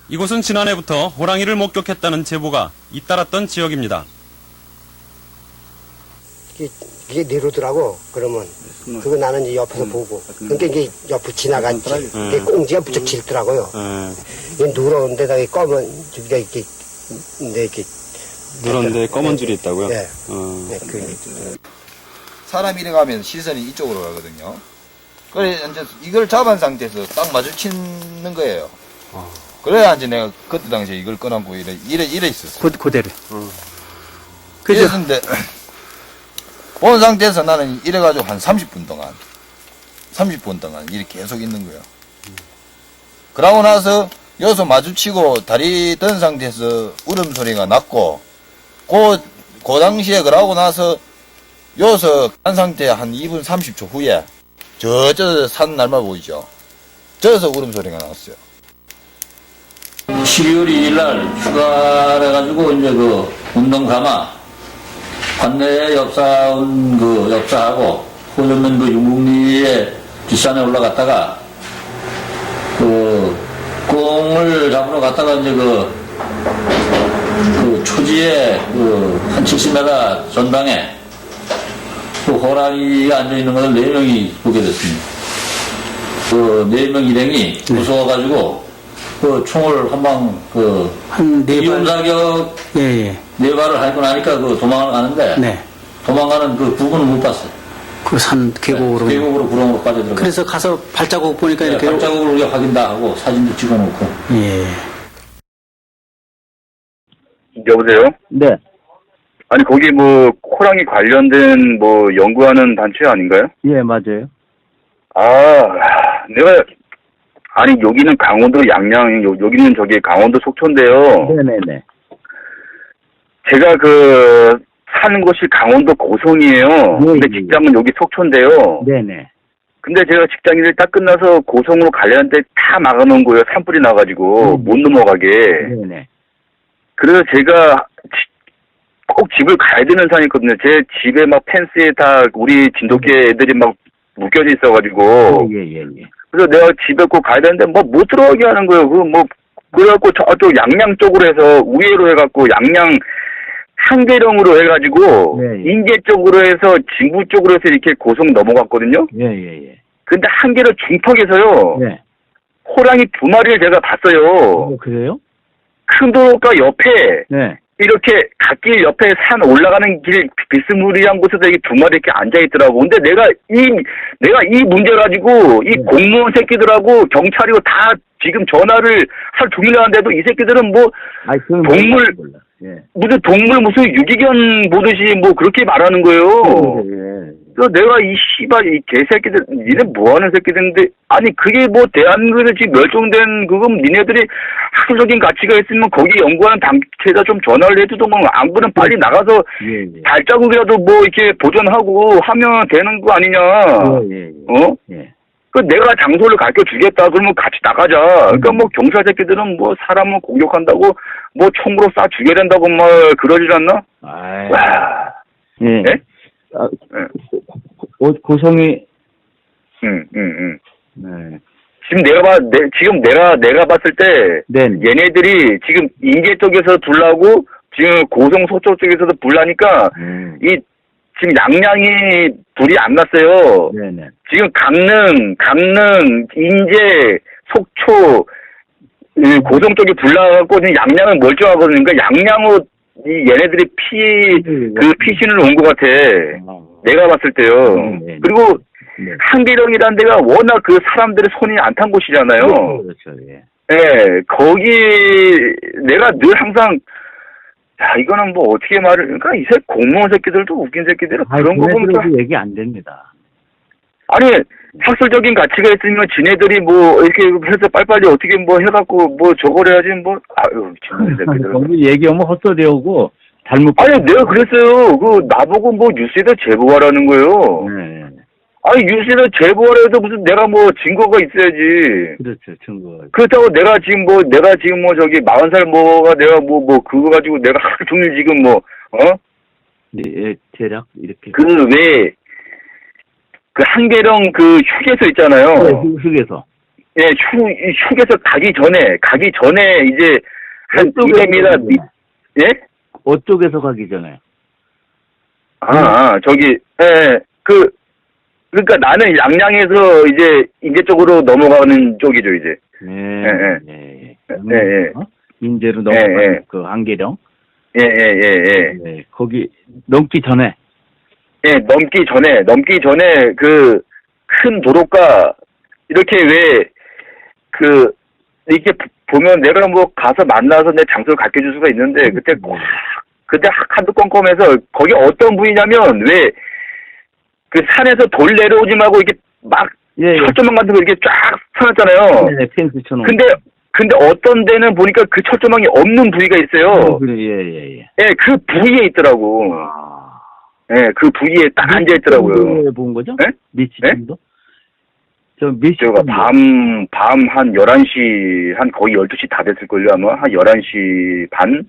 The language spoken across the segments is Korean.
이곳은 지난해부터 호랑이를 목격했다는 제보가 잇따랐던 지역입니다. 이게 내려오더라고. 그러면 그거 나는 이제 옆에서 보고. 그러니까 이게 옆으로 지나갔지. 이게 꽁지가 무척 짖더라고요. 이게 누런 데다가 검은 줄이 이렇게 이렇게 누런데 검은 줄이 있다고요? 네. 네, 사람이 이래가면 시선이 이쪽으로 가거든요. 그래 이제 이걸 잡은 상태에서 딱 마주치는 거예요. 그래야 이제 내가 그때 당시에 이걸 꺼내고 이래 있었어. 그대로. 그죠? 이랬는데 본 상태에서 나는 이래가지고 한 30분 동안 이렇게 계속 있는 거예요. 그러고 나서 여기서 마주치고 다리 든 상태에서 울음소리가 났고 그 당시에 그러고 나서 여기서 간 상태 한 2분 30초 후에 저 산 날만 보이죠? 저기서 울음소리가 나왔어요. 12월 2일 날 휴가를 해가지고 이제 그 운동 삼아 관내에 엽사하고 호전면 그 용궁리에 뒷산에 올라갔다가 그 꽁을 잡으러 갔다가 이제 그 초지에 한 70m 전방에 그 호랑이가 앉아있는 것을 4명이 보게 됐습니다. 그 4명 일행이 무서워가지고 그 총을 한 4발. 이용사격 예. 4발을 하고 나니까 그 도망을 가는데 네. 도망가는 그 부분을 못 봤어요. 그 산 계곡으로. 계곡으로 구렁으로 빠져들어가. 그래서 가서 발자국 보니까 네, 이렇게. 발자국을 우리가 확인 다 하고 사진도 찍어놓고. 예. 여보세요? 네. 아니, 거기 뭐, 호랑이 관련된 뭐, 연구하는 단체 아닌가요? 예, 맞아요. 내가, 아니, 여기는 강원도 양양, 여기는 저기 강원도 속초인데요. 네네네. 제가 사는 곳이 강원도 고성이에요. 근데 직장은 여기 속초인데요. 네네. 근데 제가 직장 일을 딱 끝나서 고성으로 가려는데 다 막아놓은 거예요. 산불이 나가지고, 못 넘어가게. 네네. 그래서 제가 꼭 집을 가야 되는 산이 있거든요. 제 집에 막 펜스에 다 우리 진돗개 애들이 막 묶여져 있어가지고. 예. 그래서 내가 집에 꼭 가야 되는데 못 들어가게 하는 거예요. 그래갖고 저쪽 양양 쪽으로 해서 우회로 해갖고 양양 한계령으로 해가지고 인제 쪽으로 해서 진구 쪽으로 해서 이렇게 고성 넘어갔거든요. 예. 근데 한계령 중턱에서요. 네. 호랑이 2마리를 제가 봤어요. 그래요? 큰 도로가 옆에 네. 이렇게 갓길 옆에 산 올라가는 길 비스무리한 곳에서 이게 2마리 이렇게 앉아있더라고. 근데 내가 이 문제 가지고 이 공무원 새끼들하고 경찰이고 다 지금 전화를 할 중이라는데도 이 새끼들은 뭐 동물 무슨 동물 무슨 유기견 보듯이 뭐 그렇게 말하는 거예요. 그래서 내가 이 씨발 이 개새끼들 니네 뭐하는 새끼들인데 아니 그게 뭐 대한민국에서 지금 멸종된 그건 니네들이 학술적인 가치가 있으면 거기 연구하는 단체에다 좀 전화를 해주던가 안 그러면 빨리 나가서 발자국이라도 뭐 이렇게 보존하고 하면 되는 거 아니냐. 그 내가 장소를 가르쳐 주겠다 그러면 같이 나가자. 그러니까 뭐 경찰 새끼들은 뭐 사람을 공격한다고 뭐 총으로 쏴 죽여야 된다고 말 그러질 않나? 와. 예. 네? 고성이. 네. 지금 내가 봤을 때 얘네들이 지금 인제 쪽에서 불나고 지금 고성 소초 쪽에서도 불나니까 지금 양양이 불이 안 났어요. 네네. 지금 강릉, 인제, 속초, 고성 쪽이 불나갖고 지금 양양은 멀쩡하거든요. 그러니까 양양으로 얘네들이 피신을 온 것 같아. 내가 봤을 때요. 그리고 한계령이라는 데가 워낙 그 사람들의 손이 안 탄 곳이잖아요. 그렇죠, 예. 예, 거기 내가 늘 항상 야, 이거는 뭐 어떻게 그러니까 이 공무원 새끼들도 웃긴 새끼들은 그런 거 보면 또 얘기 안 됩니다. 아니 학술적인 가치가 있으면 지네들이 뭐 이렇게 해서 빨리빨리 어떻게 뭐 해갖고 뭐 저걸 해야지 뭐 아유 지네 새끼들. 거기 얘기하면 헛소리하고 잘못. 아니 내가 그랬어요. 나보고 뭐 뉴스에다 제보하라는 거예요. 네. 아니 뉴스에다 제보하라 해도 무슨 내가 뭐 증거가 있어야지. 그렇죠, 증거. 그렇다고 내가 지금 뭐 저기 40살 뭐가 내가 뭐 그거 가지고 내가 하루 종일 지금 예, 대략 이렇게. 왜 그 한계령 그 휴게소 있잖아요. 휴게소. 예, 휴게소 가기 전에 이제 한 200m 예? 어쪽에서 가기 전에. 저기 그러니까 나는 양양에서 이제 인제 쪽으로 넘어가는 쪽이죠, 이제. 예. 예. 인제로 넘어가는 예. 그 안계령. 예. 네, 거기 넘기 전에. 예, 넘기 전에 그 큰 도로가 이렇게 이렇게 보면 내가 뭐 가서 만나서 내 장소를 갖게 줄 수가 있는데 그때 한두 껌껌해서 거기 어떤 부위냐면 왜 그 산에서 돌 내려오지 말고 이렇게 막 철조망 같은 거 이렇게 쫙 쳐놨잖아요. 네, 펜스 쳐놓은. 근데 어떤 데는 보니까 그 철조망이 없는 부위가 있어요. 그래, 예. 예, 그 부위에 있더라고. 예, 그 부위에 딱 앉아 있더라고요. 본 거죠? 예? 며칠쯤도? 제가 밤 한 11시, 한 거의 12시 다 됐을걸요, 아마. 한 11시 반?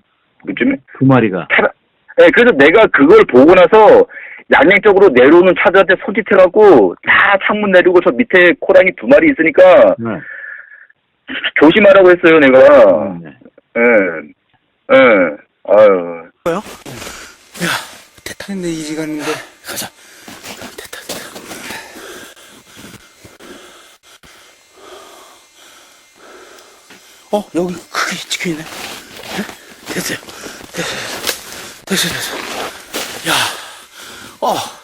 그쯤에? 두 마리가. 예, 그래서 내가 그걸 보고 나서 양양 쪽으로 내려오는 차들한테 손짓해갖고 다 창문 내리고 저 밑에 호랑이 2마리 있으니까 네. 조심하라고 했어요, 내가. 네. 아유. 됐다. 근데 이리 갔는데. 가자. 됐다. 여기 크게 찍혀있네. 됐어요. 됐어. 야.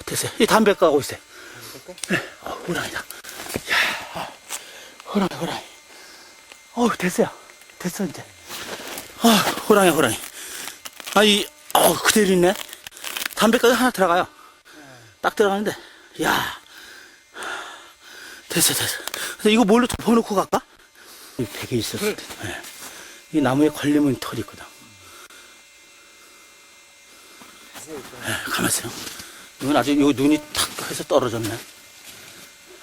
됐어요. 이 담배 까고 있어요. 네. 호랑이다. 야. 호랑이. 됐어요. 됐어, 이제. 호랑이. 그대로 있네. 담배까지 하나 들어가요. 딱 들어가는데, 야. 됐어. 그래서 이거 뭘로 덮어놓고 갈까? 이 베개 있었을 때. 네. 이 나무에 걸리면 털이 있거든. 네, 가만있어요. 이건 아주 요 눈이 탁 해서 떨어졌네.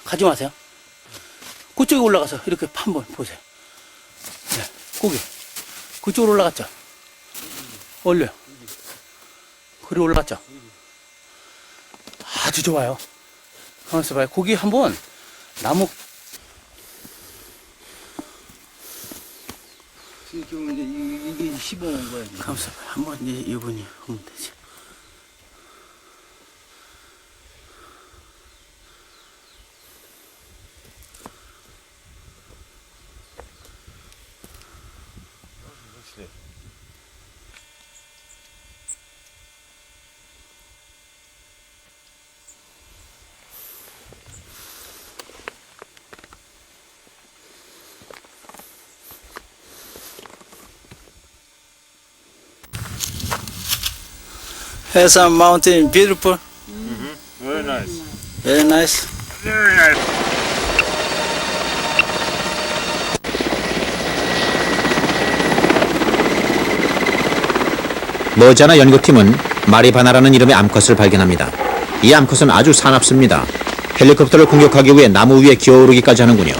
가지 마세요. 그쪽에 올라가서 이렇게 한번 보세요. 네, 고기. 그쪽으로 올라갔죠? 올려요. 그리고 올라갔죠? 아주 좋아요. 가만있어 봐요. 고기 한번 나무. 지금 이제 이게 15온 거야. 가만있어 봐요. 한번 이제 이분이 하면 되지. Hesan mountain, beautiful. Very nice. Very nice. 머지않아 연구팀은 마리바나라는 이름의 암컷을 발견합니다. 이 암컷은 아주 사납습니다. 헬리콥터를 공격하기 위해 나무 위에 기어오르기까지 하는군요.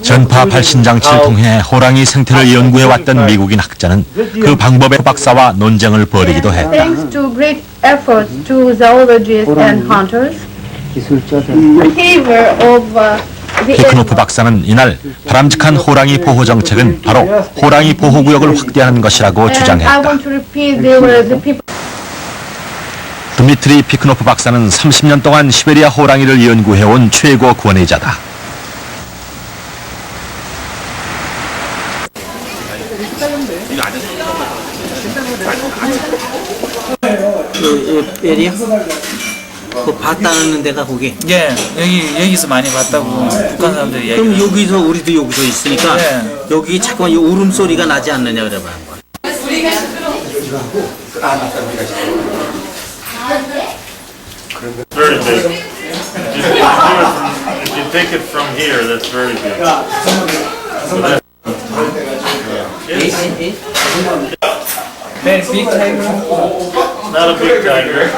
전파 발신 장치를 통해 호랑이 생태를 연구해왔던 미국인 학자는 그 방법에 박사와 논쟁을 벌이기도 했다. Thanks to great efforts to zoologists and hunters, behavior of the 피크노프 박사는 이날 바람직한 호랑이 보호 정책은 바로 호랑이 보호구역을 확대하는 것이라고 and I 주장했다. want to repeat, there were the people. 드미트리 피크노프 박사는 30년 동안 시베리아 호랑이를 연구해온 최고 권위자다. 에리야? 그거 봤다는 데가 거기? 예, 여기서 많이 봤다고 북한 사람들이 얘기. 그럼 여기서 우리도 여기서 있으니까 여기 자꾸만 이 울음소리가 나지 않느냐 그래봐. Very big. If you take it from here, that's very big. Very big tiger. Not a big tiger.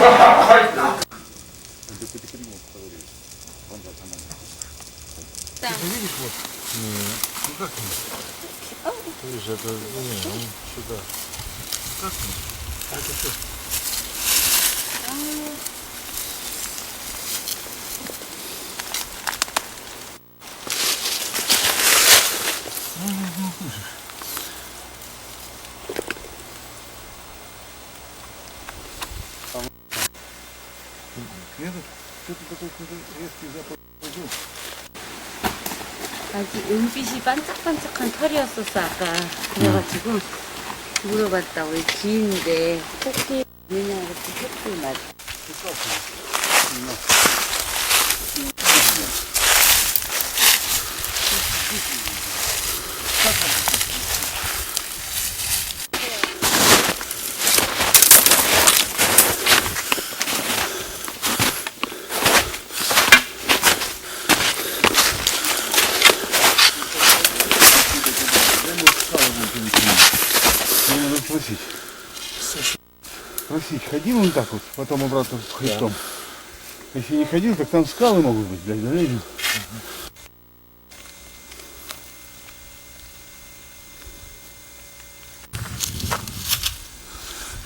아주 은빛이 반짝반짝한 털이었었어 아까. 그래가지고 물어봤다. 왜 긴데 토끼 있느냐 그랬더니 토끼 맞아. Спросить, ходил он так вот, потом обратно хребтом? Если не ходил, так там скалы могут быть, блядь, залезем.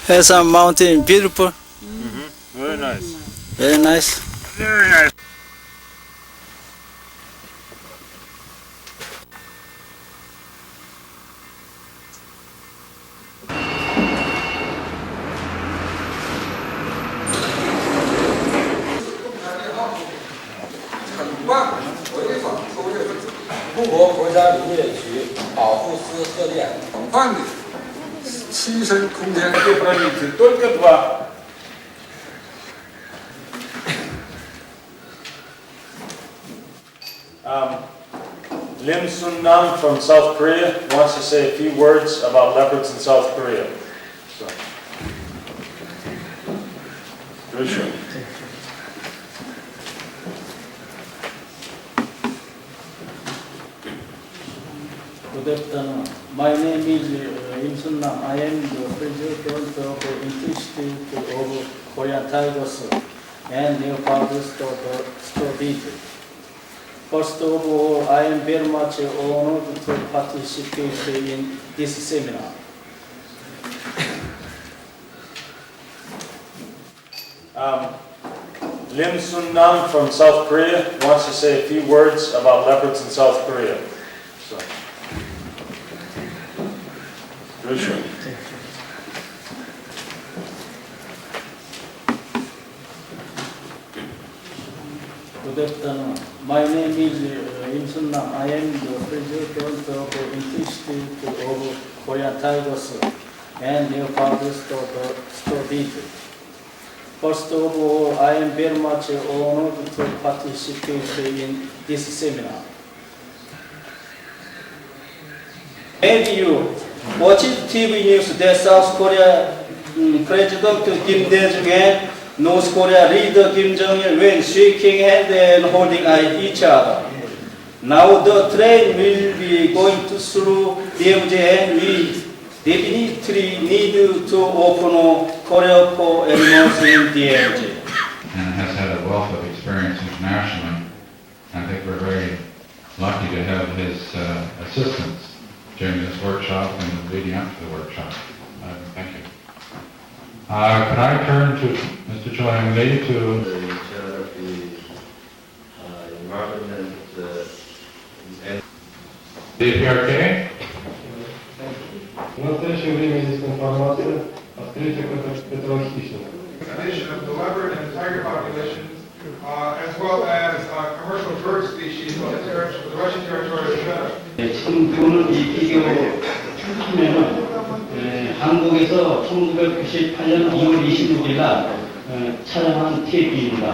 Hesan mountain, beautiful. Very nice. Very nice. Very nice. Только два. Lim Sun Nam from South Korea wants to say a few words about leopards in South Korea. So. Good. Good afternoon. My name is Lim Sun Nam. I am the president of the Institute of Korean Tigers and Leopard Studies. First of all, I am very much honored to participate in this seminar. Lim Sun Nam from South Korea wants to say a few words about leopards in South Korea. So. Good. Good afternoon. My name is Lim Sun Nam. I am the president of the Institute of Korean Tigers and Leopard Studies. First of all, I am very much honored to participate in this seminar. Maybe you watched TV news that South Korea President Kim Dae-jung and North Korea leader Kim Jong-il when shaking hands and holding each other. Now the train will be going through DMZ and we definitely need to open Korea for animals in DMZ. And has had a wealth of experience internationally. I think we're very lucky to have his assistance during this workshop and leading up to the workshop. Thank you. Could I turn to Mr. Choi Young Lee to the chair of the environment and DPRK? В настоящее время здесь информация о встречах петрохищных. Of the leopard and tiger populations, as well as commercial bird species on the Russian territory of Russia. 지금 보는 이 비디오 보면은 한국에서 1998년 2월 26일 날 촬영한 테이프입니다.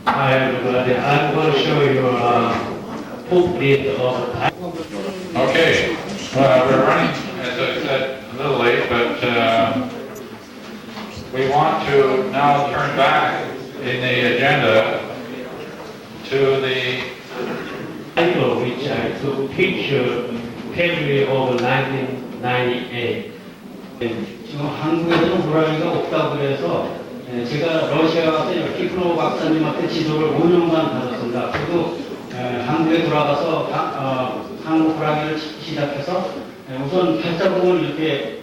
Hi everybody, I'm going to show you a footprint of. Okay, we're running, as I said, a little late, but we want to now turn back in the agenda to the title which I took picture February of 1998. 지금 한국에서는 호랑이가 없다고 그래서 제가 러시아 가서 키프로 박사님한테 지도를 5년간 받았습니다. 그리고 한국에 돌아가서 한국 호랑이를 시작해서 우선 발자국을 이렇게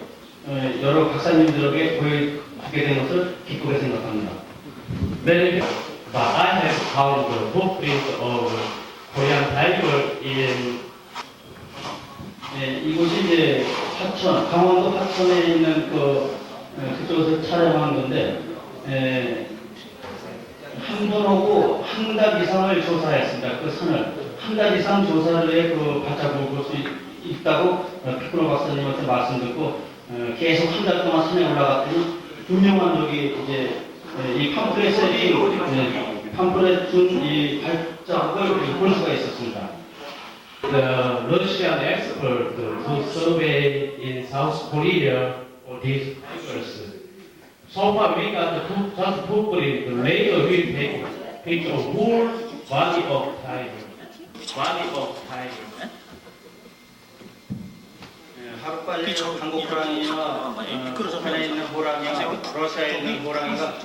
여러 박사님들에게 보여주게 된 것을 기쁘게 생각합니다. But I have found the footprint of Korean tiger in 이곳이 이제 화천, 강원도 화천에 있는 그쪽에서 촬영한 건데 한 번 오고 한 달 이상을 조사했습니다. 그 산을 한 달 이상 조사를 해 그 발자국을 볼 수 있다고 피크로 박사님한테 말씀 듣고 계속 한 달 동안 산에 올라갔더니 분명한 여기 이제 이 팜플렛에 팜플렛 준 이 발자국을 볼 수가 있었습니다. The Russian expert who surveyed in South Korea for these figures. So far, we got just footprint, the later we take a whole body of tiger. Body of tiger. 하루빨리 한국 호랑이나 북한에 있는 호랑이와 러시아에 있는 호랑이가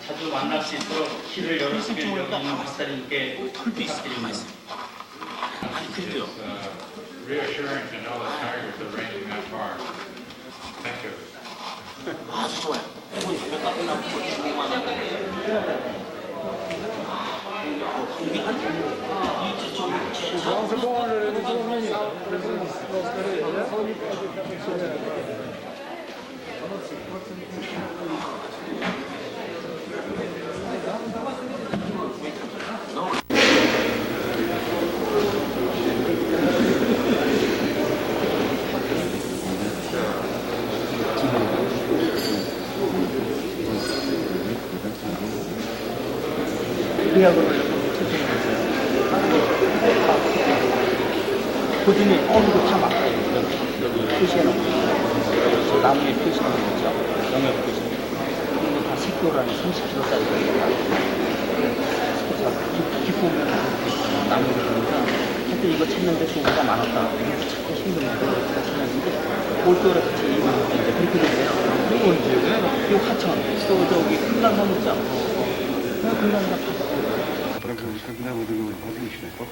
자주 만날 수 있도록 길을 열어주길 여기 있는 박사님께 부탁드립니다. Reassuring to know that tigers are ranging that far. Thank you. 아주 좋아요. 꾸준히 어느도 다 막아요. 여기 표시해놓은 저 나무에 표시해놓은 거죠. 영역 표시. 이게 다 10kg라는 30kg짜리 거니까. 기쁘면 나무를 보니까 하여튼 이거 찾는데 수고가 많았다. 찾고 힘들었는데 찾았는데 올겨울에 같이 입었는데 이제 그렇게 됐어요. 그리고 이제 요 하천 또 저기 금강산 있죠. 금강산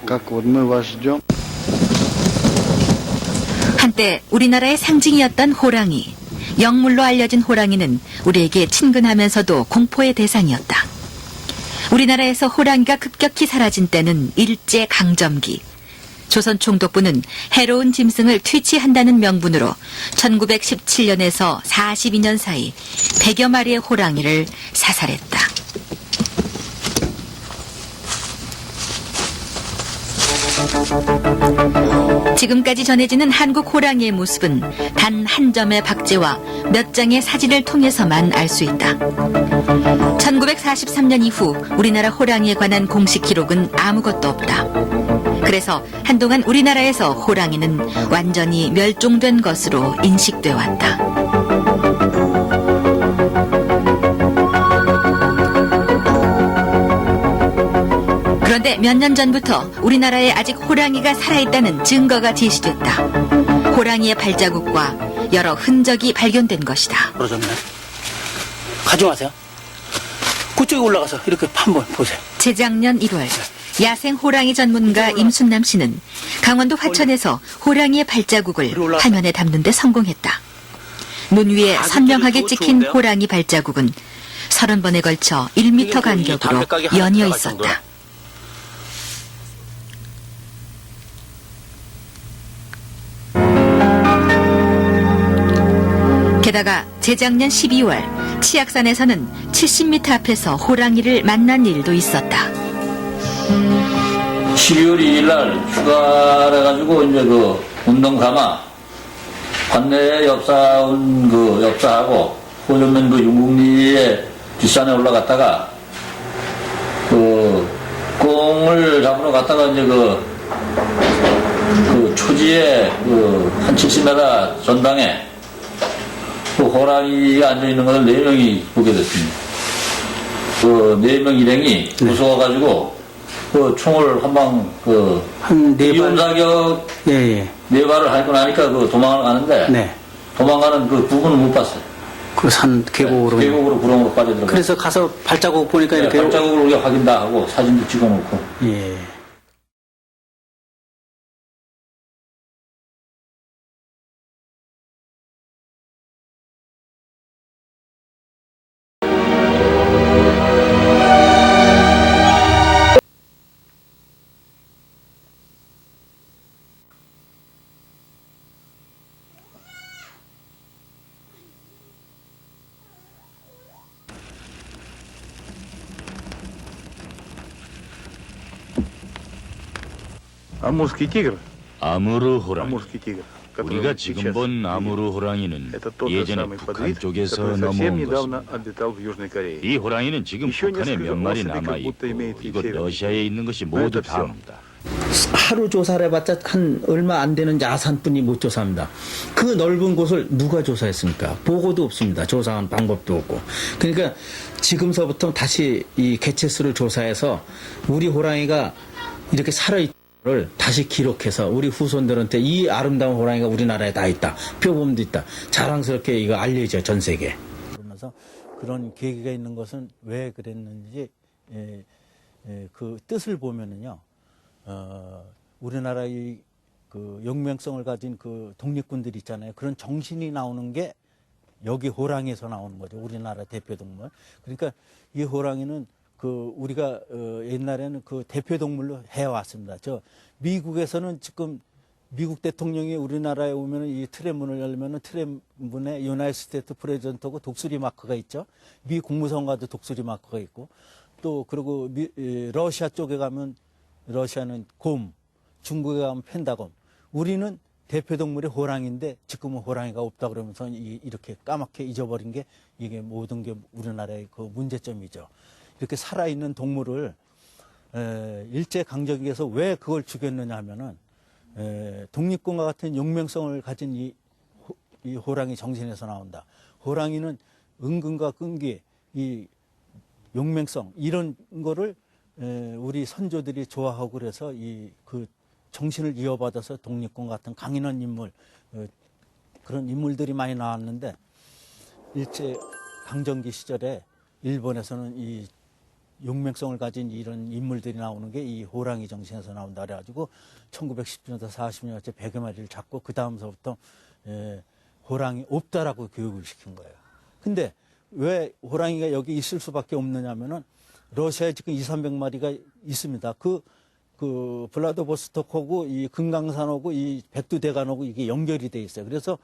Как вот мы вас ждем. 한때 우리나라의 상징이었던 호랑이. 영물로 알려진 호랑이는 우리에게 친근하면서도 공포의 대상이었다. 우리나라에서 호랑이가 급격히 사라진 때는 일제강점기. 조선 총독부는 해로운 짐승을 퇴치한다는 명분으로 1917년에서 42년 사이 100여 마리의 호랑이를 사살했다. 지금까지 전해지는 한국 호랑이의 모습은 단 한 점의 박제와 몇 장의 사진을 통해서만 알 수 있다. 1943년 이후 우리나라 호랑이에 관한 공식 기록은 아무것도 없다. 그래서 한동안 우리나라에서 호랑이는 완전히 멸종된 것으로 인식돼 왔다. 그런데 몇 년 전부터 우리나라에 아직 호랑이가 살아있다는 증거가 제시됐다. 호랑이의 발자국과 여러 흔적이 발견된 것이다. 부러졌네. 가져가세요. 그쪽에 올라가서 이렇게 한번 보세요. 재작년 1월 야생 호랑이 전문가 임순남 씨는 강원도 화천에서 호랑이의 발자국을 화면에 담는 데 성공했다. 문 위에 선명하게 찍힌 호랑이 발자국은 30번에 걸쳐 1m 간격으로 연이어 있었다. 게다가 재작년 12월 치악산에서는 70m 앞에서 호랑이를 만난 일도 있었다. 12월 2일 날 휴가를 해가지고 이제 그 운동 삼아 관내에 엽사하고 호전면 그 용국리의 뒷산에 올라갔다가 그 꽁을 잡으러 갔다가 이제 그 초지에 한 70m 전방에 그 호랑이가 앉아있는 것을 4명이 보게 됐습니다. 그 4명 일행이 무서워가지고 그 총을 한 이용사격 4발을 밟고 나니까 그 도망을 가는데 도망가는 그 부분은 못 봤어요. 그 산 계곡으로. 계곡으로 구렁으로 빠져들어가. 그래서 가서 발자국 보니까 이렇게. 발자국을 우리가 확인 다 하고 사진도 찍어놓고. 예. Амурский тигр. 아무르 호랑이. Амурский тигр. 우리가 지금 본 아무르 호랑이는 Это тот же 예전에 самый 북한 подвид, 쪽에서 который совсем 넘어온 недавно 것입니다. обитал в Южной Корее. 이 호랑이는 지금 еще 북한에 несколько 몇 마리 особей, 남아 как будто 있고 имеет и 이곳 север. 러시아에 있는 것이 Но 모두 это всё. 다입니다. 하루 조사를 해봤자 한 얼마 안 되는 야산뿐이 못 조사합니다. 그 넓은 곳을 누가 조사했습니까? 보고도 없습니다. 조사한 방법도 없고. 그러니까 지금서부터 다시 이 개체수를 조사해서 우리 호랑이가 이렇게 살아있는 걸 다시 기록해서 우리 후손들한테 이 아름다운 호랑이가 우리나라에 다 있다. 표범도 있다. 자랑스럽게 이거 알려져 전 세계에. 그러면서 그런 계기가 있는 것은 왜 그랬는지 그 뜻을 보면은요. 우리나라의 그 용맹성을 가진 그 독립군들 있잖아요. 그런 정신이 나오는 게 여기 호랑이에서 나오는 거죠. 우리나라 대표 동물. 그러니까 이 호랑이는 그 우리가 옛날에는 그 대표 동물로 해왔습니다. 저 미국에서는 지금 미국 대통령이 우리나라에 오면은 이 트램문을 열면은 트램문에 유나이티드 스테이트 프레지던트하고 독수리 마크가 있죠. 미 국무성과도 독수리 마크가 있고 또 그리고 러시아 쪽에 가면 러시아는 곰, 중국에 가면 펜다곰. 우리는 대표 동물이 호랑이인데 지금은 호랑이가 없다 그러면서 이렇게 까맣게 잊어버린 게 이게 모든 게 우리나라의 그 문제점이죠. 이렇게 살아있는 동물을 일제강점기에서 왜 그걸 죽였느냐 하면은 독립군과 같은 용맹성을 가진 이 호랑이 정신에서 나온다. 호랑이는 은근과 끈기, 이 용맹성 이런 거를 우리 선조들이 좋아하고 그래서 그 정신을 이어받아서 독립군 같은 강인한 인물 그런 인물들이 많이 나왔는데 일제 강점기 시절에 일본에서는 이 용맹성을 가진 이런 인물들이 나오는 게 이 호랑이 정신에서 나온다 그래가지고 1910년대 40년째 100여 마리를 잡고 그 다음서부터 호랑이 없다라고 교육을 시킨 거예요. 근데 왜 호랑이가 여기 있을 수밖에 없느냐면은 러시아에 지금 200~300마리가 있습니다. 그 블라디보스톡하고 이 금강산하고 이 백두대간하고 이게 연결이 돼 있어요. 그래서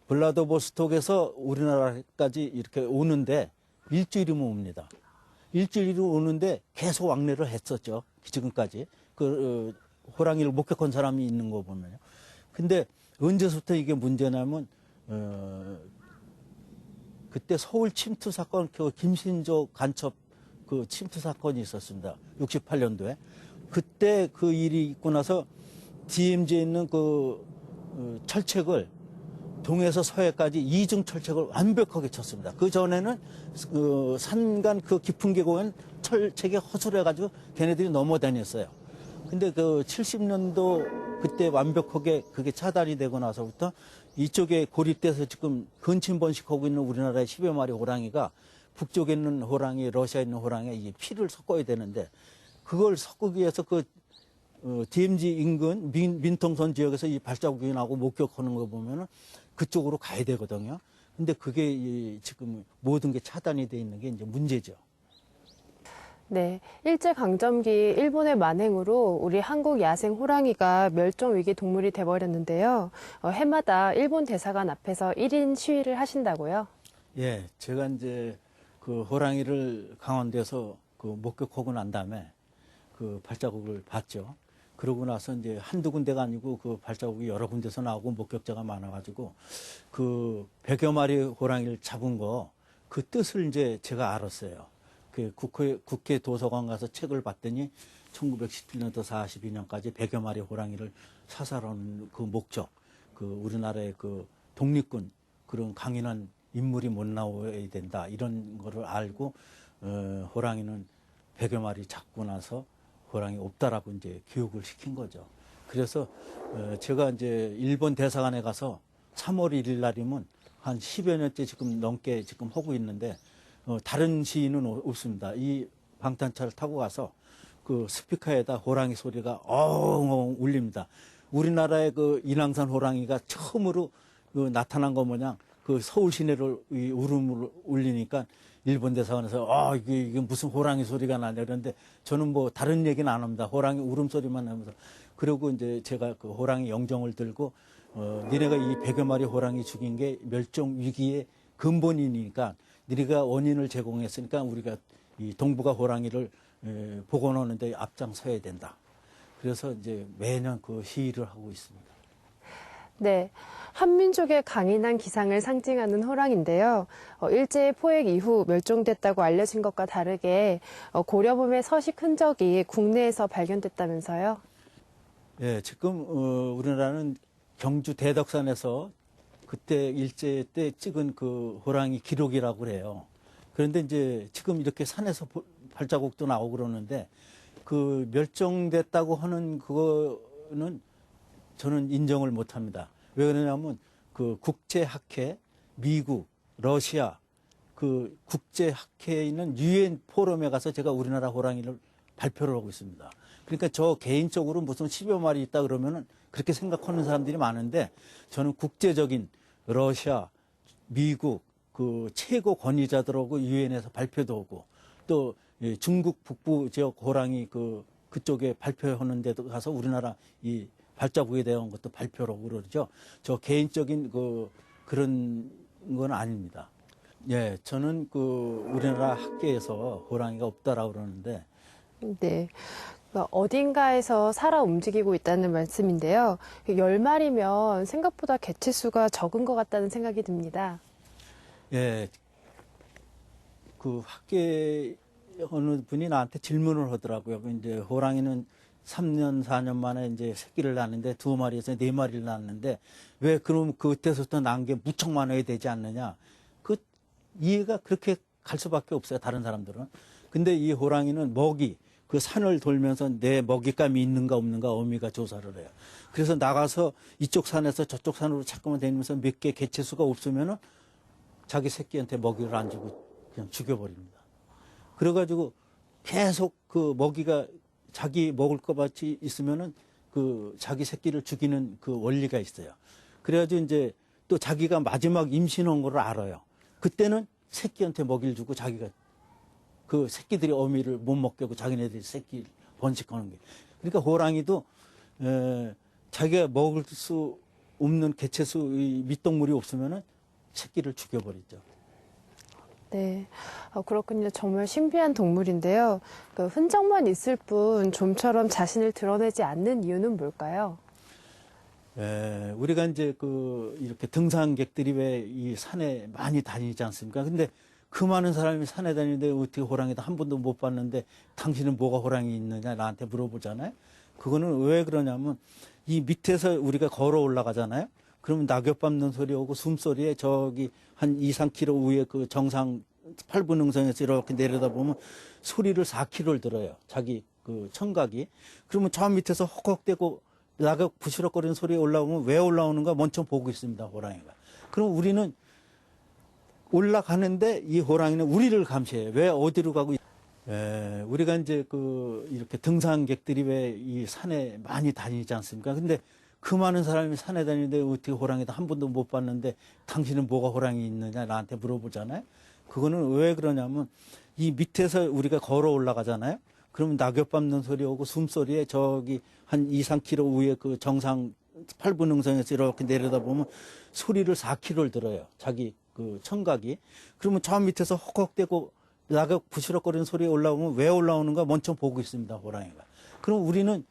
블라디보스톡에서 우리나라까지 이렇게 오는데 일주일이면 옵니다. 일주일이면 오는데 계속 왕래를 했었죠. 지금까지. 호랑이를 목격한 사람이 있는 거 보면요. 근데 언제부터 이게 문제냐면, 그때 서울 침투 사건, 김신조 간첩 그 침투 사건이 있었습니다. 68년도에. 그때 그 일이 있고 나서 DMZ에 있는 철책을 동에서 서해까지 이중 철책을 완벽하게 쳤습니다. 그 전에는 산간 그 깊은 계곡엔 철책이 허술해가지고 걔네들이 넘어다녔어요. 근데 70년도 그때 완벽하게 그게 차단이 되고 나서부터 이쪽에 고립돼서 지금 근친번식하고 있는 우리나라의 10여 마리 호랑이가 북쪽에 있는 호랑이, 러시아에 있는 호랑이에 이 피를 섞어야 되는데 그걸 섞기 위해서 DMZ 인근 민통선 지역에서 이 발자국이 나고 목격하는 거 보면은 그쪽으로 가야 되거든요. 근데 그게 지금 모든 게 차단이 돼 있는 게 이제 문제죠. 네, 일제강점기 일본의 만행으로 우리 한국 야생 호랑이가 멸종위기 동물이 돼버렸는데요. 해마다 일본 대사관 앞에서 1인 시위를 하신다고요? 예, 제가 이제 그 호랑이를 강원도에서 목격하고 난 다음에 그 발자국을 봤죠. 그러고 나서 이제 한두 군데가 아니고 그 발자국이 여러 군데서 나오고 목격자가 많아가지고 그 100여 마리 호랑이를 잡은 그 뜻을 이제 제가 알았어요. 그 국회 도서관 가서 책을 봤더니 1917년부터 42년까지 100여 마리 호랑이를 사살하는 그 목적, 우리나라의 독립군 그런 강인한 인물이 못 나와야 된다 이런 거를 알고 호랑이는 100여 마리 잡고 나서 호랑이 없다라고 이제 교육을 시킨 거죠. 그래서 제가 이제 일본 대사관에 가서 3월 1일 날이면 한 10여 년째 지금 넘게 지금 하고 있는데 다른 시인은 없습니다. 이 방탄차를 타고 가서 그 스피커에다 호랑이 소리가 엉엉 울립니다. 우리나라의 인왕산 호랑이가 처음으로 나타난 거 모양 서울 시내를 울음을 울리니까 일본 대사관에서 이게 무슨 호랑이 소리가 나냐 그러는데 저는 뭐 다른 얘기는 안 합니다. 호랑이 울음소리만 하면서 그리고 이제 제가 그 호랑이 영정을 들고 니네가 이 100여 마리 호랑이 죽인 게 멸종 위기의 근본이니까 니네가 원인을 제공했으니까 우리가 이 동북아 호랑이를 복원하는데 앞장서야 된다. 그래서 이제 매년 그 시위를 하고 있습니다. 네, 한민족의 강인한 기상을 상징하는 호랑인데요. 일제 포획 이후 멸종됐다고 알려진 것과 다르게 고려범의 서식 흔적이 국내에서 발견됐다면서요? 예, 지금 우리나라는 경주 대덕산에서 그때 일제 때 찍은 그 호랑이 기록이라고 그래요. 그런데 이제 지금 이렇게 산에서 발자국도 나오고 그러는데 그 멸종됐다고 하는 그거는 저는 인정을 못 합니다. 왜 그러냐면 그 국제학회, 미국, 러시아 그 국제학회에 있는 유엔 포럼에 가서 제가 우리나라 호랑이를 발표를 하고 있습니다. 그러니까 저 개인적으로 무슨 10여 마리 있다 그러면은 그렇게 생각하는 사람들이 많은데 저는 국제적인 러시아, 미국 그 최고 권위자들하고 유엔에서 발표도 하고 또 중국 북부 지역 호랑이 그쪽에 발표하는 데도 가서 우리나라 이 발자국에 대한 것도 발표를 하고 그러죠. 저 개인적인 그런 건 아닙니다. 예, 저는 우리나라 학계에서 호랑이가 없다라고 그러는데 네. 어딘가에서 살아 움직이고 있다는 말씀인데요. 10마리면 생각보다 개체수가 적은 것 같다는 생각이 듭니다. 예, 그 학계 어느 분이 나한테 질문을 하더라고요. 이제 호랑이는 3년, 4년 만에 이제 새끼를 낳는데 2마리에서 4마리를 낳는데 왜 그럼 그때부터 낳은 게 무척 많아야 되지 않느냐. 그 이해가 그렇게 갈 수밖에 없어요. 다른 사람들은. 근데 이 호랑이는 먹이, 그 산을 돌면서 내 먹잇감이 있는가 없는가 어미가 조사를 해요. 그래서 나가서 이쪽 산에서 저쪽 산으로 자꾸만 다니면서 몇 개 개체수가 없으면은 자기 새끼한테 먹이를 안 주고 그냥 죽여버립니다. 그래가지고 계속 그 먹이가 자기 먹을 것 같이 있으면은 그 자기 새끼를 죽이는 그 원리가 있어요. 그래가지고 이제 또 자기가 마지막 임신한 거를 알아요. 그때는 새끼한테 먹이를 주고 자기가 그 새끼들이 어미를 못 먹게 하고 자기네들이 새끼를 번식하는 게. 그러니까 호랑이도 자기가 먹을 수 없는 개체수의 밑동물이 없으면은 새끼를 죽여버리죠. 네, 그렇군요. 정말 신비한 동물인데요. 그 흔적만 있을 뿐 좀처럼 자신을 드러내지 않는 이유는 뭘까요? 우리가 이제 이렇게 등산객들이 왜 이 산에 많이 다니지 않습니까? 근데 그 많은 사람이 산에 다니는데 어떻게 호랑이도 한 번도 못 봤는데 당신은 뭐가 호랑이 있느냐 나한테 물어보잖아요. 그거는 왜 그러냐면 이 밑에서 우리가 걸어 올라가잖아요. 그러면 낙엽 밟는 소리 오고 숨소리에 저기 한 2, 3km 위에 그 정상 8분 능선에서 이렇게 내려다보면 소리를 4km를 들어요. 자기 그 청각이. 그러면 저 밑에서 헉헉대고 낙엽 부시럭거리는 소리 올라오면 왜 올라오는가 먼저 보고 있습니다. 호랑이가. 그럼 우리는 올라가는데 이 호랑이는 우리를 감시해요. 왜 어디로 가고 우리가 이제 이렇게 등산객들이 왜 이 산에 많이 다니지 않습니까? 근데 그 많은 사람이 산에 다니는데 어떻게 호랑이도 한 번도 못 봤는데 당신은 뭐가 호랑이 있느냐 나한테 물어보잖아요. 그거는 왜 그러냐면 이 밑에서 우리가 걸어 올라가잖아요. 그러면 낙엽 밟는 소리 오고 숨소리에 저기 한 2, 3km 위에 그 정상 8분 능선에서 이렇게 내려다보면 소리를 4km를 들어요. 자기 그 청각이. 그러면 저 밑에서 헉헉대고 낙엽 부시럭거리는 소리 올라오면 왜 올라오는가 먼저 보고 있습니다. 호랑이가. 그럼 우리는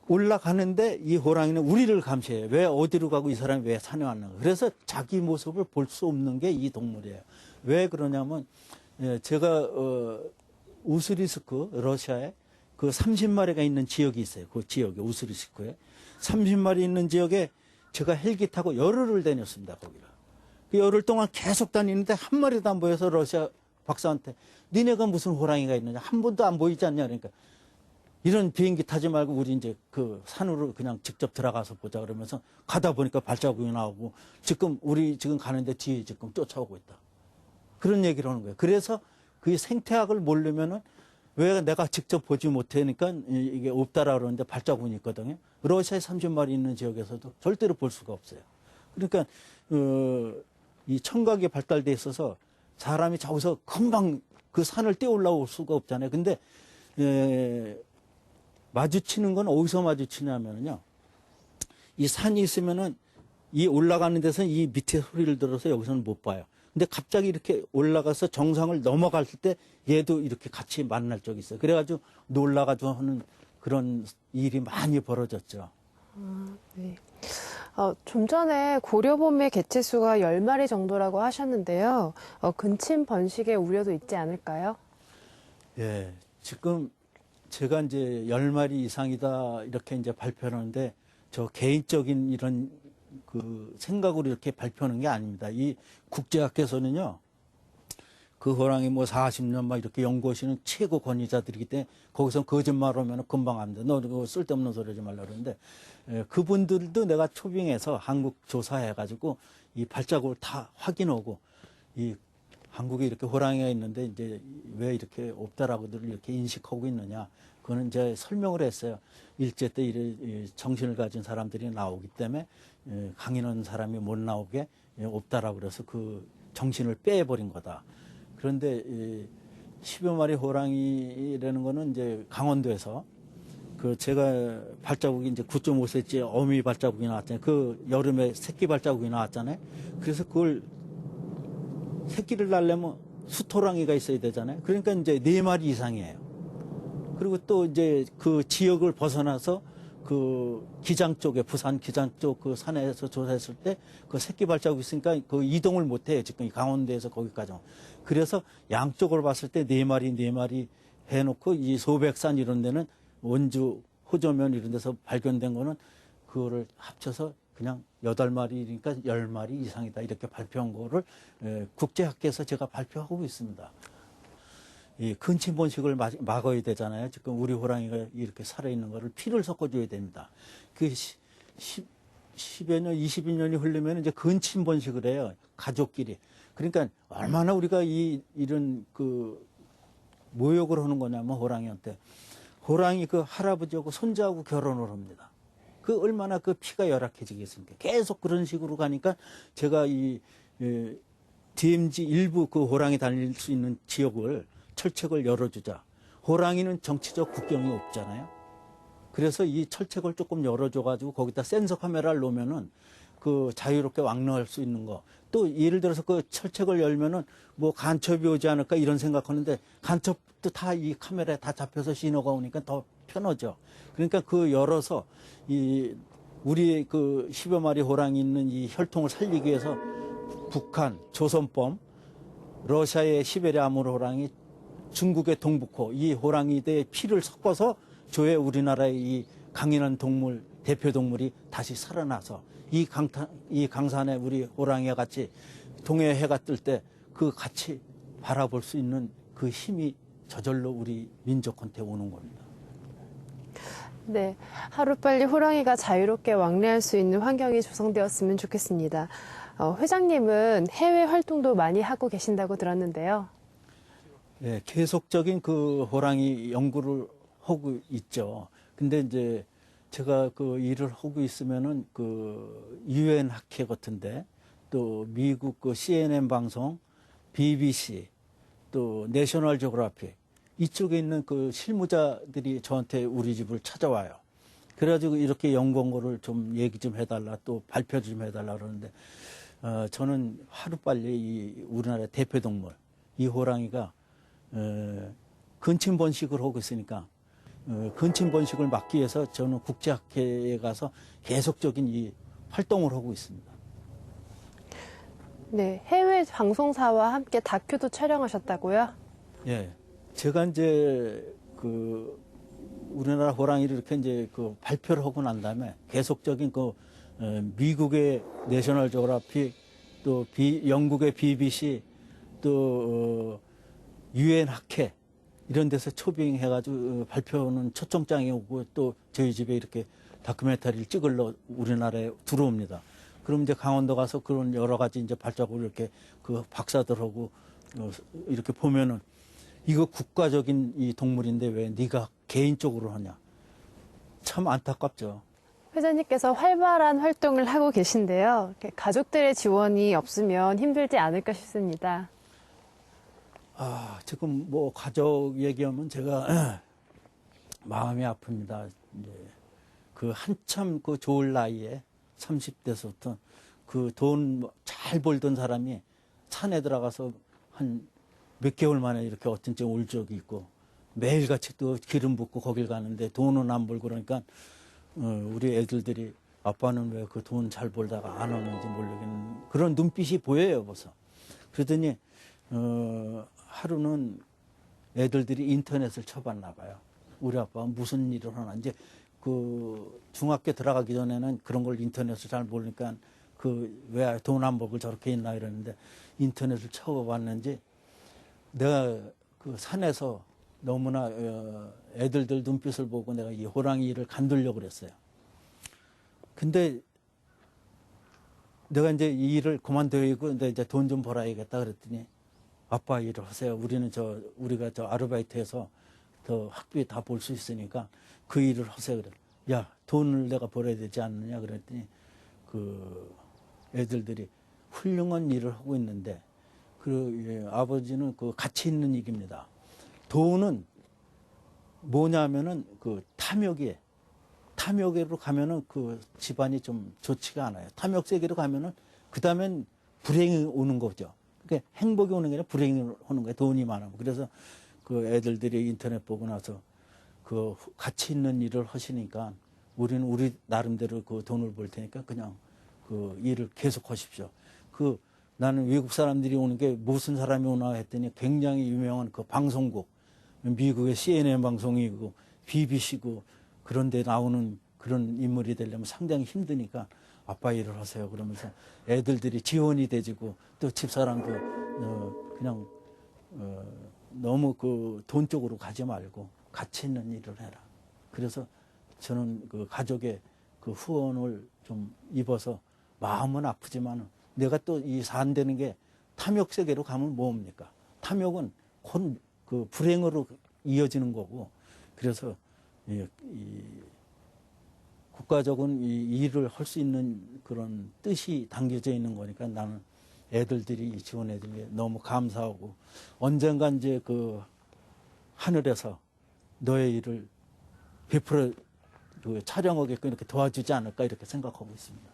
올라가는데 이 호랑이는 우리를 감시해요. 왜 어디로 가고 이 사람이 왜 산에 왔는가. 그래서 자기 모습을 볼 수 없는 게 이 동물이에요. 왜 그러냐면 제가 우스리스크 러시아에 그 30마리가 있는 지역이 있어요. 그 지역에 우스리스크에 30마리 있는 지역에 제가 헬기 타고 열흘을 다녔습니다. 거기를. 그 열흘 동안 계속 다니는데 한 마리도 안 보여서 러시아 박사한테 니네가 무슨 호랑이가 있느냐 한 번도 안 보이지 않냐 그러니까 이런 비행기 타지 말고 우리 이제 그 산으로 그냥 직접 들어가서 보자 그러면서 가다 보니까 발자국이 나오고 우리 지금 가는데 뒤에 지금 쫓아오고 있다. 그런 얘기를 하는 거예요. 그래서 그 생태학을 모르면은 왜 내가 직접 보지 못하니까 이게 없다라 그러는데 발자국이 있거든요. 러시아에 30마리 있는 지역에서도 절대로 볼 수가 없어요. 그러니까 이 청각이 발달돼 있어서 사람이 저기서 금방 그 산을 뛰어 올라올 수가 없잖아요. 근데 마주치는 건 어디서 마주치냐면요. 이 산이 있으면은 이 올라가는 데서 이 밑에 소리를 들어서 여기서는 못 봐요. 근데 갑자기 이렇게 올라가서 정상을 넘어갈 때 얘도 이렇게 같이 만날 적이 있어요. 그래가지고 놀라가지고 하는 그런 일이 많이 벌어졌죠. 네. 좀 전에 고려범의 개체수가 10마리 정도라고 하셨는데요. 근침 번식의 우려도 있지 않을까요? 예, 지금 제가 이제 10마리 이상이다 이렇게 이제 발표하는데 저 개인적인 이런 그 생각으로 이렇게 발표하는 게 아닙니다. 이 국제학회에서는요, 그 호랑이 뭐 40년 막 이렇게 연구하시는 최고 권위자들이기 때문에 거기서 거짓말 하면 금방 압니다. 너 그거 쓸데없는 소리 하지 말라 그러는데, 그분들도 내가 초빙해서 한국 조사해가지고 이 발자국을 다 확인하고, 이 한국에 이렇게 호랑이가 있는데 이제 왜 이렇게 없다라고들 이렇게 인식하고 있느냐. 그거는 이제 설명을 했어요. 일제 때 이래 정신을 가진 사람들이 나오기 때문에 강인한 사람이 못 나오게 없다라고 그래서 그 정신을 빼버린 거다. 그런데 10여 마리 호랑이라는 거는 이제 강원도에서 그 제가 발자국이 이제 9.5cm 어미 발자국이 나왔잖아요. 그 여름에 새끼 발자국이 나왔잖아요. 그래서 그걸 새끼를 낳으려면 수토랑이가 있어야 되잖아요. 그러니까 이제 4마리 이상이에요. 그리고 또 이제 그 지역을 벗어나서 그 기장 쪽에, 부산 기장 쪽 그 산에서 조사했을 때 그 새끼 발자국이 있으니까 그 이동을 못 해요. 지금 강원도에서 거기까지. 그래서 양쪽을 봤을 때 4마리 해놓고 이 소백산 이런 데는 원주, 호저면 이런 데서 발견된 거는 그거를 합쳐서 그냥 8마리니까 10마리 이상이다. 이렇게 발표한 거를 국제학계에서 제가 발표하고 있습니다. 이 근침 번식을 막아야 되잖아요. 지금 우리 호랑이가 이렇게 살아있는 거를 피를 섞어줘야 됩니다. 그 10여 년, 20년이 흐르면 이제 근침 번식을 해요. 가족끼리. 그러니까 얼마나 우리가 이런 그 모욕을 하는 거냐면 호랑이한테. 호랑이 그 할아버지하고 손자하고 결혼을 합니다. 그 얼마나 그 피가 열악해지겠습니까? 계속 그런 식으로 가니까 제가 이 DMZ 일부 그 호랑이 다닐 수 있는 지역을 철책을 열어주자. 호랑이는 정치적 국경이 없잖아요. 그래서 이 철책을 조금 열어줘가지고 거기다 센서 카메라를 놓으면은 그 자유롭게 왕래할 수 있는 거. 또 예를 들어서 그 철책을 열면은 뭐 간첩이 오지 않을까 이런 생각하는데 간첩도 다 이 카메라에 다 잡혀서 신호가 오니까 더 편하죠. 그러니까 그 열어서 이 우리 그 10여 마리 호랑이 있는 이 혈통을 살리기 위해서 북한, 조선범, 러시아의 시베리아 아무르 호랑이, 중국의 동북호 이 호랑이들의 피를 섞어서 줘야 우리나라의 이 강인한 동물, 대표 동물이 다시 살아나서 이 강산에 우리 호랑이와 같이 동해 해가 뜰 때 그 같이 바라볼 수 있는 그 힘이 저절로 우리 민족한테 오는 겁니다. 네, 하루빨리 호랑이가 자유롭게 왕래할 수 있는 환경이 조성되었으면 좋겠습니다. 회장님은 해외 활동도 많이 하고 계신다고 들었는데요. 네, 계속적인 그 호랑이 연구를 하고 있죠. 근데 이제 제가 그 일을 하고 있으면은 그 UN 학회 같은데 또 미국 그 CNN 방송, BBC, 또 내셔널 지오그래픽 이쪽에 있는 그 실무자들이 저한테 우리 집을 찾아와요. 그래가지고 이렇게 연구한 거를 좀 얘기 좀 해달라, 또 발표 좀 해달라 그러는데, 저는 하루빨리 이 우리나라의 대표 동물, 이 호랑이가, 근침 번식을 하고 있으니까, 근침 번식을 막기 위해서 저는 국제학회에 가서 계속적인 이 활동을 하고 있습니다. 네, 해외 방송사와 함께 다큐도 촬영하셨다고요? 예. 제가 이제 그 우리나라 호랑이를 이렇게 이제 그 발표를 하고 난 다음에 계속적인 그 미국의 내셔널 지오그래픽 또 영국의 BBC 또 UN 학회 이런 데서 초빙해가지고 발표는 초청장이 오고 또 저희 집에 이렇게 다큐멘터리를 찍으러 우리나라에 들어옵니다. 그럼 이제 강원도 가서 그런 여러 가지 이제 발자국을 이렇게 그 박사들하고 이렇게 보면은 이거 국가적인 이 동물인데 왜 네가 개인적으로 하냐. 참 안타깝죠. 회장님께서 활발한 활동을 하고 계신데요. 가족들의 지원이 없으면 힘들지 않을까 싶습니다. 지금 뭐 가족 얘기하면 제가 마음이 아픕니다. 이제 그 한참 그 좋을 나이에 30대서부터 그 돈 잘 벌던 사람이 산에 들어가서 한 몇 개월 만에 이렇게 어떤 때 올 적이 있고 매일같이 또 기름 붓고 거길 가는데 돈은 안 벌고 그러니까 우리 애들들이 아빠는 왜 그 돈 잘 벌다가 안 오는지 모르겠는 그런 눈빛이 보여요 벌써. 그러더니 하루는 애들들이 인터넷을 쳐봤나 봐요. 우리 아빠가 무슨 일을 하나. 이제 그 중학교 들어가기 전에는 그런 걸 인터넷을 잘 모르니까 그 왜 돈 안 벌고 저렇게 있나 이러는데 인터넷을 쳐봤는지 내가 그 산에서 너무나 애들들 눈빛을 보고 내가 이 호랑이를 간두려고 그랬어요. 근데 내가 이제 이 일을 그만두고 근데 이제 돈 좀 벌어야겠다 그랬더니 아빠 일을 하세요. 우리가 저 아르바이트해서 더 학비 다 볼 수 있으니까 그 일을 하세요. 그래. 야, 돈을 내가 벌어야 되지 않느냐 그랬더니 그 애들들이 훌륭한 일을 하고 있는데 아버지는 그 가치 있는 일입니다. 돈은 뭐냐면은 그 탐욕으로 가면은 그 집안이 좀 좋지가 않아요. 탐욕 세계로 가면은 그 다음엔 불행이 오는 거죠. 그러니까 행복이 오는 게 아니라 불행이 오는 거예요. 돈이 많으면. 그래서 그 애들들이 인터넷 보고 나서 그 가치 있는 일을 하시니까 우리는 우리 나름대로 그 돈을 벌 테니까 그냥 그 일을 계속 하십시오. 나는 외국 사람들이 오는 게 무슨 사람이 오나 했더니 굉장히 유명한 그 방송국, 미국의 CNN 방송이고 BBC고 그런 데 나오는 그런 인물이 되려면 상당히 힘드니까 아빠 일을 하세요. 그러면서 애들들이 지원이 되지고 또 집사람도 그냥 너무 그 돈 쪽으로 가지 말고 가치 있는 일을 해라. 그래서 저는 그 가족의 그 후원을 좀 입어서 마음은 아프지만 내가 또 이 산되는 게 탐욕 세계로 가면 뭡니까? 탐욕은 곧 그 불행으로 이어지는 거고 그래서 이 국가적인 이 일을 할 수 있는 그런 뜻이 담겨져 있는 거니까 나는 애들들이 지원해 준 게 너무 감사하고 언젠가 이제 그 하늘에서 너의 일을 베풀어 촬영하게끔 이렇게 도와주지 않을까 이렇게 생각하고 있습니다.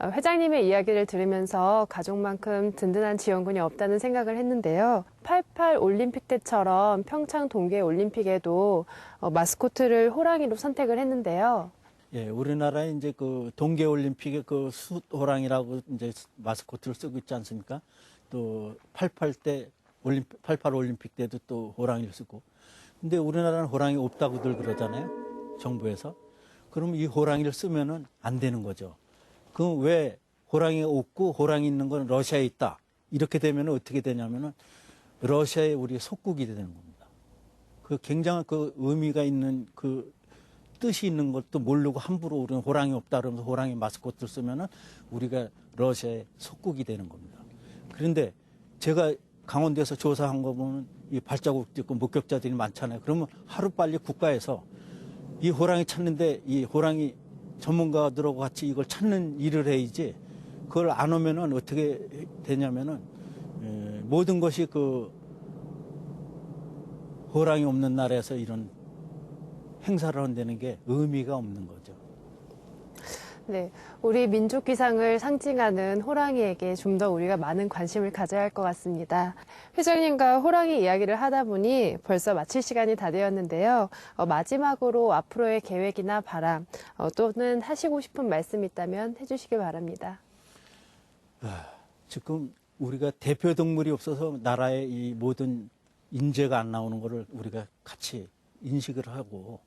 회장님의 이야기를 들으면서 가족만큼 든든한 지원군이 없다는 생각을 했는데요. 88 올림픽 때처럼 평창 동계 올림픽에도 마스코트를 호랑이로 선택을 했는데요. 예, 우리나라에 이제 그 동계 올림픽에 그 숫호랑이라고 이제 마스코트를 쓰고 있지 않습니까? 또 88 올림픽 때도 또 호랑이를 쓰고. 근데 우리나라는 호랑이 없다고들 그러잖아요. 정부에서. 그럼 이 호랑이를 쓰면은 안 되는 거죠. 그럼 왜 호랑이가 없고 호랑이 있는 건 러시아에 있다. 이렇게 되면 어떻게 되냐면은 러시아의 우리 속국이 되는 겁니다. 그 굉장한 그 의미가 있는 그 뜻이 있는 것도 모르고 함부로 우리는 호랑이 없다 그러면서 호랑이 마스코트를 쓰면은 우리가 러시아의 속국이 되는 겁니다. 그런데 제가 강원도에서 조사한 거 보면 이 발자국도 있고 목격자들이 많잖아요. 그러면 하루빨리 국가에서 이 호랑이 찾는데 이 호랑이 전문가들하고 같이 이걸 찾는 일을 해야지 그걸 안 오면은 어떻게 되냐면은 모든 것이 그 호랑이 없는 나라에서 이런 행사를 한다는 게 의미가 없는 거죠. 네, 우리 민족 기상을 상징하는 호랑이에게 좀 더 우리가 많은 관심을 가져야 할 것 같습니다. 회장님과 호랑이 이야기를 하다 보니 벌써 마칠 시간이 다 되었는데요. 마지막으로 앞으로의 계획이나 바람 또는 하시고 싶은 말씀 있다면 해주시기 바랍니다. 지금 우리가 대표 동물이 없어서 나라의 이 모든 인재가 안 나오는 거를 우리가 같이 인식을 하고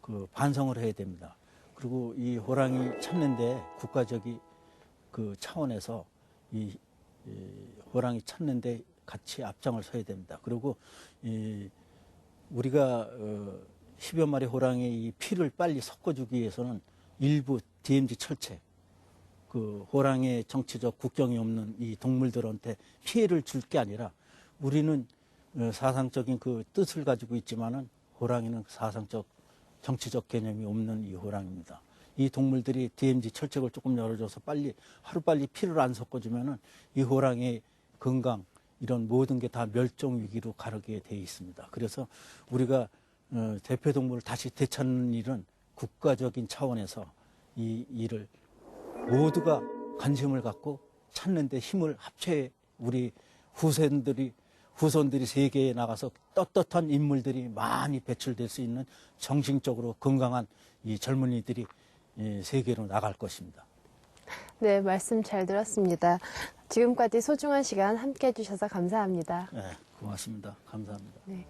그 반성을 해야 됩니다. 그리고 이 호랑이 찾는데 국가적인 그 차원에서 이 호랑이 찾는데 같이 앞장을 서야 됩니다. 그리고 우리가 10여 마리 호랑이의 이 피를 빨리 섞어주기 위해서는 일부 DMZ 철책, 그 호랑이의 정치적 국경이 없는 이 동물들한테 피해를 줄 게 아니라 우리는 사상적인 그 뜻을 가지고 있지만은 호랑이는 사상적 정치적 개념이 없는 이 호랑이입니다. 이 동물들이 DMZ 철책을 조금 열어줘서 하루빨리 피를 안 섞어주면은 이 호랑이의 건강, 이런 모든 게 다 멸종 위기로 가르게 돼 있습니다. 그래서 우리가 대표 동물을 다시 되찾는 일은 국가적인 차원에서 이 일을 모두가 관심을 갖고 찾는 데 힘을 합쳐야 우리 후손들이 세계에 나가서 떳떳한 인물들이 많이 배출될 수 있는 정신적으로 건강한 이 젊은이들이 세계로 나갈 것입니다. 네, 말씀 잘 들었습니다. 지금까지 소중한 시간 함께 해주셔서 감사합니다. 네, 고맙습니다. 감사합니다. 네.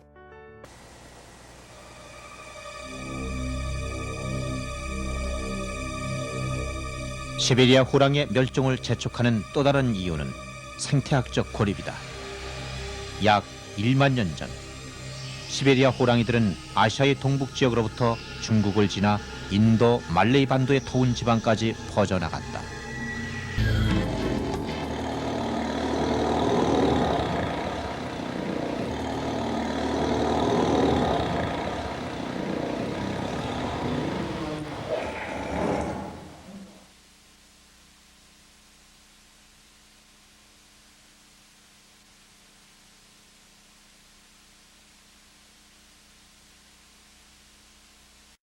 시베리아 호랑이의 멸종을 재촉하는 또 다른 이유는 생태학적 고립이다. 약 1만 년 전, 시베리아 호랑이들은 아시아의 동북 지역으로부터 중국을 지나 인도 말레이 반도의 더운 지방까지 퍼져나갔다.